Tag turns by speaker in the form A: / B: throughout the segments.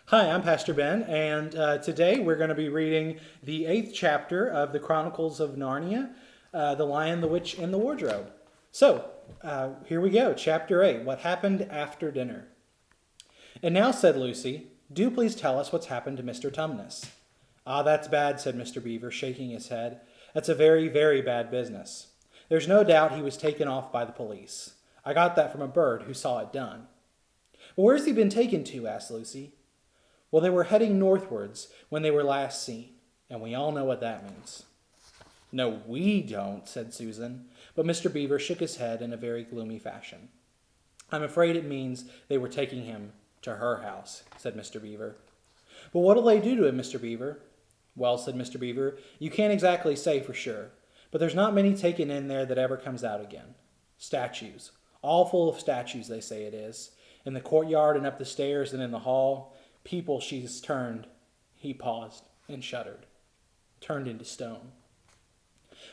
A: Hi, I'm Pastor Ben, and today we're going to be reading the 8th chapter of the Chronicles of Narnia, The Lion, the Witch, and the Wardrobe. So, here we go, Chapter 8, What Happened After Dinner. And now, said Lucy, do please tell us what's happened to Mr. Tumnus. Ah, that's bad, said Mr. Beaver, shaking his head. That's a very, very bad business. There's no doubt he was taken off by the police. I got that from a bird who saw it done. Well, where's he been taken to? Asked Lucy. Well, they were heading northwards when they were last seen, and we all know what that means. No, we don't, said Susan, but Mr. Beaver shook his head in a very gloomy fashion. I'm afraid it means they were taking him to her house, said Mr. Beaver. But what'll they do to him, Mr. Beaver? Well, said Mr. Beaver, you can't exactly say for sure, but there's not many taken in there that ever comes out again. Statues, all full of statues, they say it is, in the courtyard and up the stairs and in the hall. People she's turned, he paused and shuddered, turned into stone.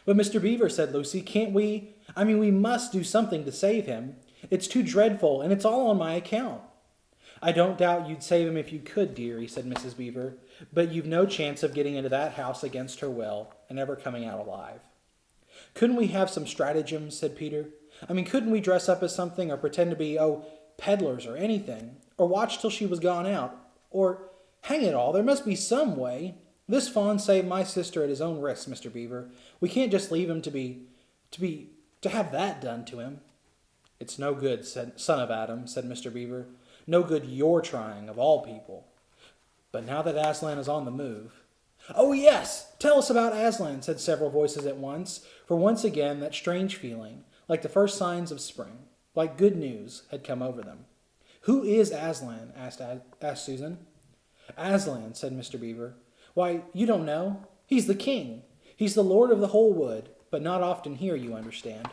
A: But Mr. Beaver, said Lucy, can't we? We must do something to save him. It's too dreadful, and it's all on my account. I don't doubt you'd save him if you could, dearie, said Mrs. Beaver, but you've no chance of getting into that house against her will and ever coming out alive. Couldn't we have some stratagems, said Peter. Couldn't we dress up as something or pretend to be, peddlers or anything, or watch till she was gone out? Or, hang it all, there must be some way. This fawn saved my sister at his own risk, Mr. Beaver. We can't just leave him to have that done to him. It's no good, son of Adam, said Mr. Beaver. No good you're trying, of all people. But now that Aslan is on the move... Oh, yes! Tell us about Aslan, said several voices at once, for once again that strange feeling, like the first signs of spring, like good news, had come over them. Who is Aslan? asked Susan. Aslan, said Mr. Beaver. Why, you don't know? He's the king. He's the lord of the whole wood, but not often here, you understand.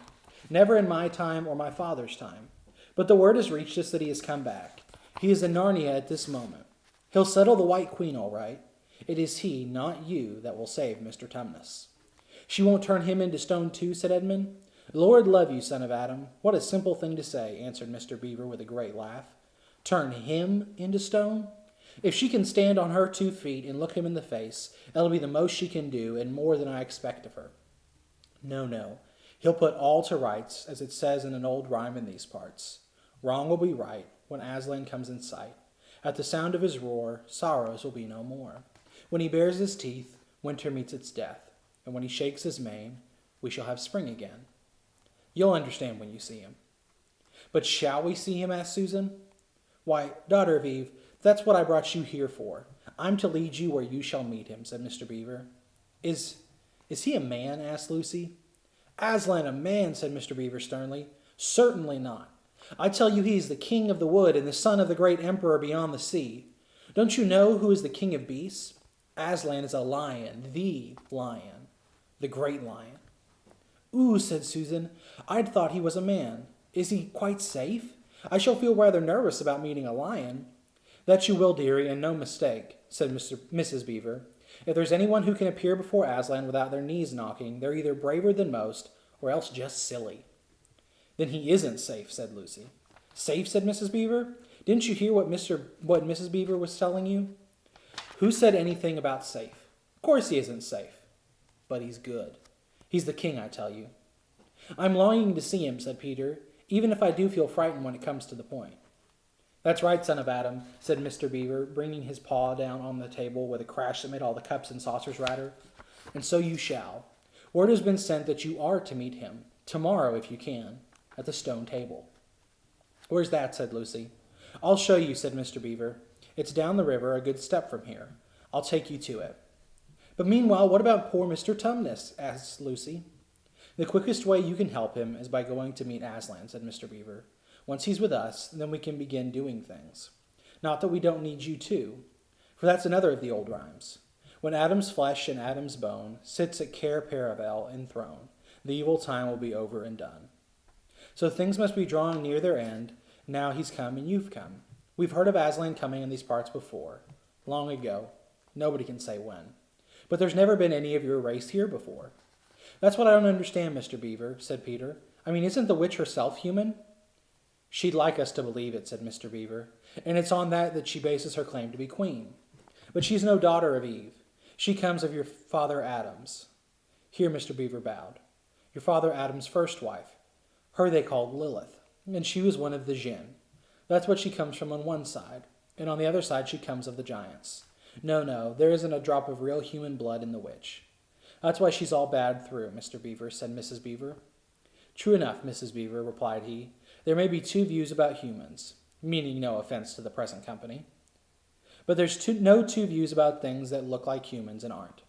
A: Never in my time or my father's time. But the word has reached us that he has come back. He is in Narnia at this moment. He'll settle the White Queen all right. It is he, not you, that will save Mr. Tumnus. She won't turn him into stone too, said Edmund. Lord love you, son of Adam. What a simple thing to say, answered Mr. Beaver with a great laugh. Turn him into stone? If she can stand on her 2 feet and look him in the face, that'll be the most she can do, and more than I expect of her. No. He'll put all to rights, as it says in an old rhyme in these parts. Wrong will be right when Aslan comes in sight. At the sound of his roar, sorrows will be no more. When he bares his teeth, winter meets its death, and when he shakes his mane, we shall have spring again. You'll understand when you see him. But shall we see him? Asked Susan. Why, daughter of Eve, that's what I brought you here for. I'm to lead you where you shall meet him, said Mr. Beaver. Is he a man? Asked Lucy. Aslan a man, said Mr. Beaver sternly. Certainly not. I tell you he is the king of the wood and the son of the great emperor beyond the sea. Don't you know who is the king of beasts? Aslan is a lion, the great lion. Ooh, said Susan, I'd thought he was a man. Is he quite safe? I shall feel rather nervous about meeting a lion. That you will, dearie, and no mistake, said Mrs. Beaver. If there's anyone who can appear before Aslan without their knees knocking, they're either braver than most, or else just silly. Then he isn't safe, said Lucy. Safe, said Mrs. Beaver? Didn't you hear what Mrs. Beaver was telling you? Who said anything about safe? Of course he isn't safe. But he's good. He's the king, I tell you. I'm longing to see him, said Peter, even if I do feel frightened when it comes to the point. That's right, son of Adam, said Mr. Beaver, bringing his paw down on the table with a crash that made all the cups and saucers ratter. And so you shall. Word has been sent that you are to meet him, tomorrow if you can, at the stone table. Where's that? Said Lucy. I'll show you, said Mr. Beaver. It's down the river, a good step from here. I'll take you to it. But meanwhile, what about poor Mr. Tumnus? Asked Lucy. The quickest way you can help him is by going to meet Aslan, said Mr. Beaver. Once he's with us, then we can begin doing things. Not that we don't need you too, for that's another of the old rhymes. When Adam's flesh and Adam's bone sits at Cair Paravel enthroned, the evil time will be over and done. So things must be drawing near their end. Now he's come and you've come. We've heard of Aslan coming in these parts before, long ago. Nobody can say when. But there's never been any of your race here before. That's what I don't understand, Mr. Beaver, said Peter. Isn't the witch herself human? She'd like us to believe it, said Mr. Beaver, and it's on that she bases her claim to be queen. But she's no daughter of Eve. She comes of your father Adam's. Here Mr. Beaver bowed. Your father Adam's first wife. Her they called Lilith, and she was one of the Jinn. That's what she comes from on one side, and on the other side she comes of the giants. No, there isn't a drop of real human blood in the witch. That's why she's all bad through, Mr. Beaver, said Mrs. Beaver. True enough, Mrs. Beaver, replied he. There may be two views about humans, meaning no offense to the present company. But there's no two views about things that look like humans and aren't.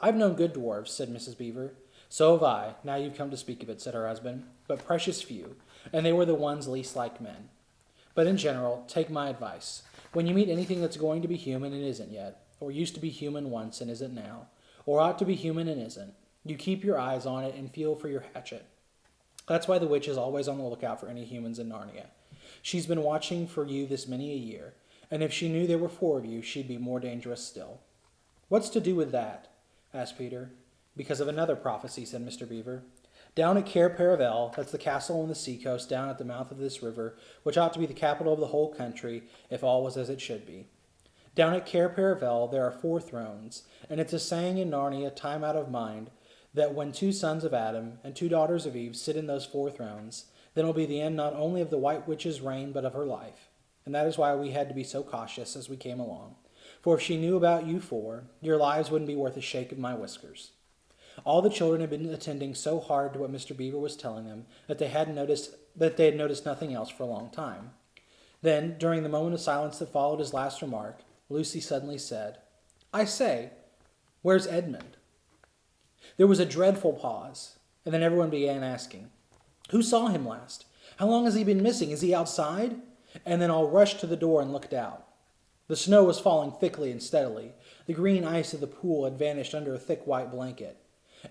A: I've known good dwarves, said Mrs. Beaver. So have I, now you've come to speak of it, said her husband, but precious few, and they were the ones least like men. But in general, take my advice. When you meet anything that's going to be human and isn't yet, or used to be human once and isn't now, or ought to be human and isn't, you keep your eyes on it and feel for your hatchet. That's why the witch is always on the lookout for any humans in Narnia. She's been watching for you this many a year, and if she knew there were 4 of you, she'd be more dangerous still. What's to do with that? Asked Peter. Because of another prophecy, said Mr. Beaver. Down at Cair Paravel, that's the castle on the seacoast down at the mouth of this river, which ought to be the capital of the whole country if all was as it should be. Down at Cair Paravel there are 4 thrones, and it's a saying in Narnia, time out of mind, that when 2 sons of Adam and 2 daughters of Eve sit in those 4 thrones, then will be the end not only of the White Witch's reign, but of her life. And that is why we had to be so cautious as we came along. For if she knew about you 4, your lives wouldn't be worth a shake of my whiskers. All the children had been attending so hard to what Mr. Beaver was telling them that they had noticed nothing else for a long time. Then, during the moment of silence that followed his last remark, Lucy suddenly said, I say, where's Edmund? There was a dreadful pause, and then everyone began asking, who saw him last? How long has he been missing? Is he outside? And then all rushed to the door and looked out. The snow was falling thickly and steadily. The green ice of the pool had vanished under a thick white blanket,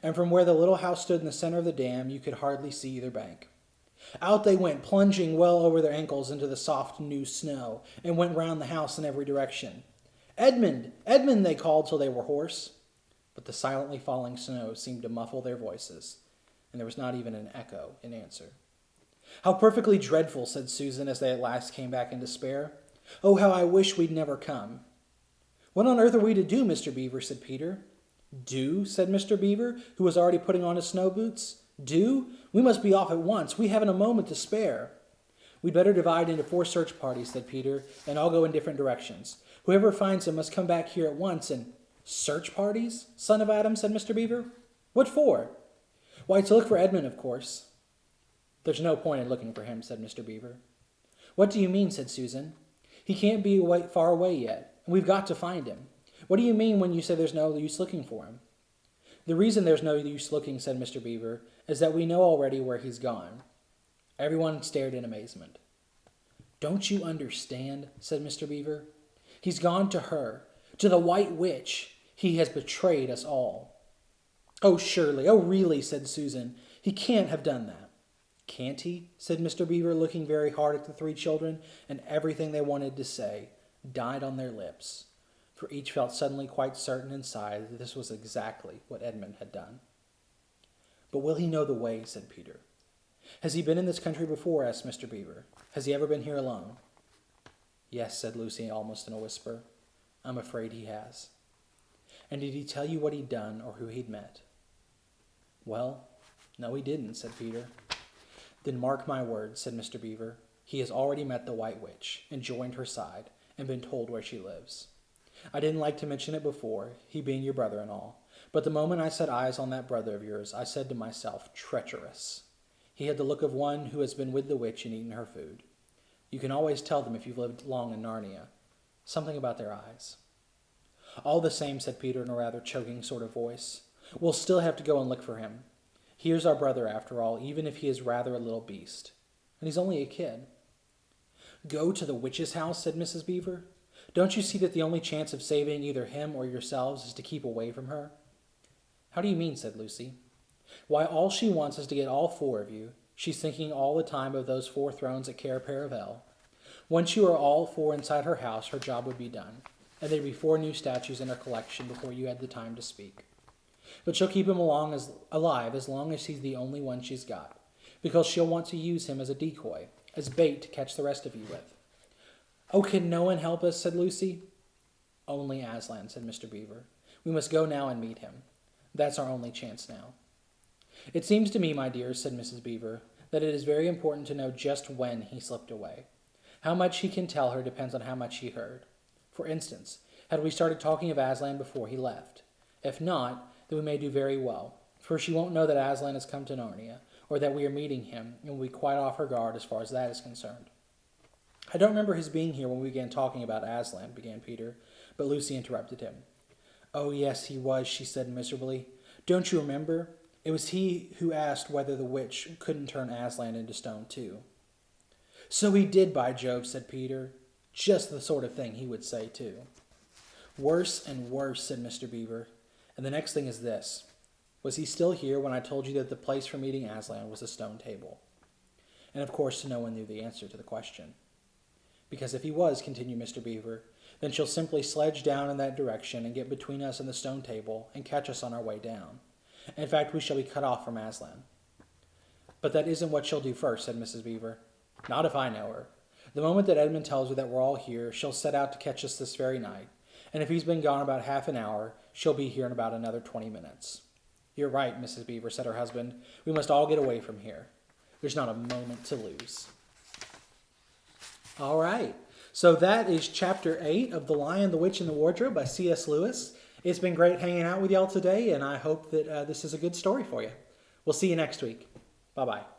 A: and from where the little house stood in the center of the dam, you could hardly see either bank. Out they went, plunging well over their ankles into the soft new snow, and went round the house in every direction. Edmund! Edmund! They called till they were hoarse. But the silently falling snow seemed to muffle their voices, and there was not even an echo in answer. How perfectly dreadful, said Susan as they at last came back in despair. Oh, how I wish we'd never come. What on earth are we to do, Mr. Beaver, said Peter. Do, said Mr. Beaver, who was already putting on his snow boots. Do? We must be off at once. We haven't a moment to spare. We'd better divide into 4 search parties, said Peter, and all go in different directions. Whoever finds him must come back here at once and... Search parties, son of Adam, said Mr. Beaver. What for? Why, to look for Edmund, of course. There's no point in looking for him, said Mr. Beaver. What do you mean, said Susan. He can't be far away yet, and we've got to find him. What do you mean when you say there's no use looking for him? The reason there's no use looking, said Mr. Beaver, is that we know already where he's gone. Everyone stared in amazement. Don't you understand, said Mr. Beaver. He's gone to her, to the White Witch. He has betrayed us all. Oh, surely, oh, really, said Susan. He can't have done that. Can't he? Said Mr. Beaver, looking very hard at the 3 children, and everything they wanted to say died on their lips, for each felt suddenly quite certain inside that this was exactly what Edmund had done. But will he know the way, said Peter. Has he been in this country before, asked Mr. Beaver. Has he ever been here alone? Yes, said Lucy, almost in a whisper. I'm afraid he has. And did he tell you what he'd done or who he'd met? Well, no, he didn't, said Peter. Then mark my words, said Mr. Beaver. He has already met the White Witch and joined her side and been told where she lives. I didn't like to mention it before, he being your brother and all, but the moment I set eyes on that brother of yours, I said to myself, treacherous. He had the look of one who has been with the witch and eaten her food. You can always tell them if you've lived long in Narnia. Something about their eyes. All the same, said Peter in a rather choking sort of voice, we'll still have to go and look for him. He is our brother, after all, even if he is rather a little beast. And he's only a kid. Go to the witch's house, said Mrs. Beaver. Don't you see that the only chance of saving either him or yourselves is to keep away from her? How do you mean, said Lucy. Why, all she wants is to get all 4 of you. She's thinking all the time of those 4 thrones at Cair Paravel. Once you are all 4 inside her house, her job would be done, and there'd be 4 new statues in her collection before you had the time to speak. But she'll keep him alive as long as he's the only one she's got, because she'll want to use him as a decoy, as bait to catch the rest of you with." "Oh, can no one help us?" said Lucy. "Only Aslan," said Mr. Beaver. "We must go now and meet him. That's our only chance now." "It seems to me, my dears," said Mrs. Beaver, "that it is very important to know just when he slipped away. How much he can tell her depends on how much he heard. For instance, had we started talking of Aslan before he left? If not, then we may do very well, for she won't know that Aslan has come to Narnia, or that we are meeting him, and will be quite off her guard as far as that is concerned." "I don't remember his being here when we began talking about Aslan," began Peter, but Lucy interrupted him. "Oh, yes, he was," she said miserably. "Don't you remember? It was he who asked whether the witch couldn't turn Aslan into stone too." "So he did, by Jove," said Peter. Just the sort of thing he would say too. "Worse and worse," said Mr. Beaver. "And the next thing is this. Was he still here when I told you that the place for meeting Aslan was a stone table?" And of course no one knew the answer to the question. "Because if he was," continued Mr. Beaver, "then she'll simply sledge down in that direction and get between us and the stone table and catch us on our way down. In fact, we shall be cut off from Aslan." "But that isn't what she'll do first," said Mrs. Beaver. "Not if I know her. The moment that Edmund tells her that we're all here, she'll set out to catch us this very night. And if he's been gone about half an hour, she'll be here in about another 20 minutes. "You're right, Mrs. Beaver," said her husband. "We must all get away from here. There's not a moment to lose." All right. So that is Chapter 8 of The Lion, the Witch, and the Wardrobe by C.S. Lewis. It's been great hanging out with y'all today, and I hope that this is a good story for you. We'll see you next week. Bye-bye.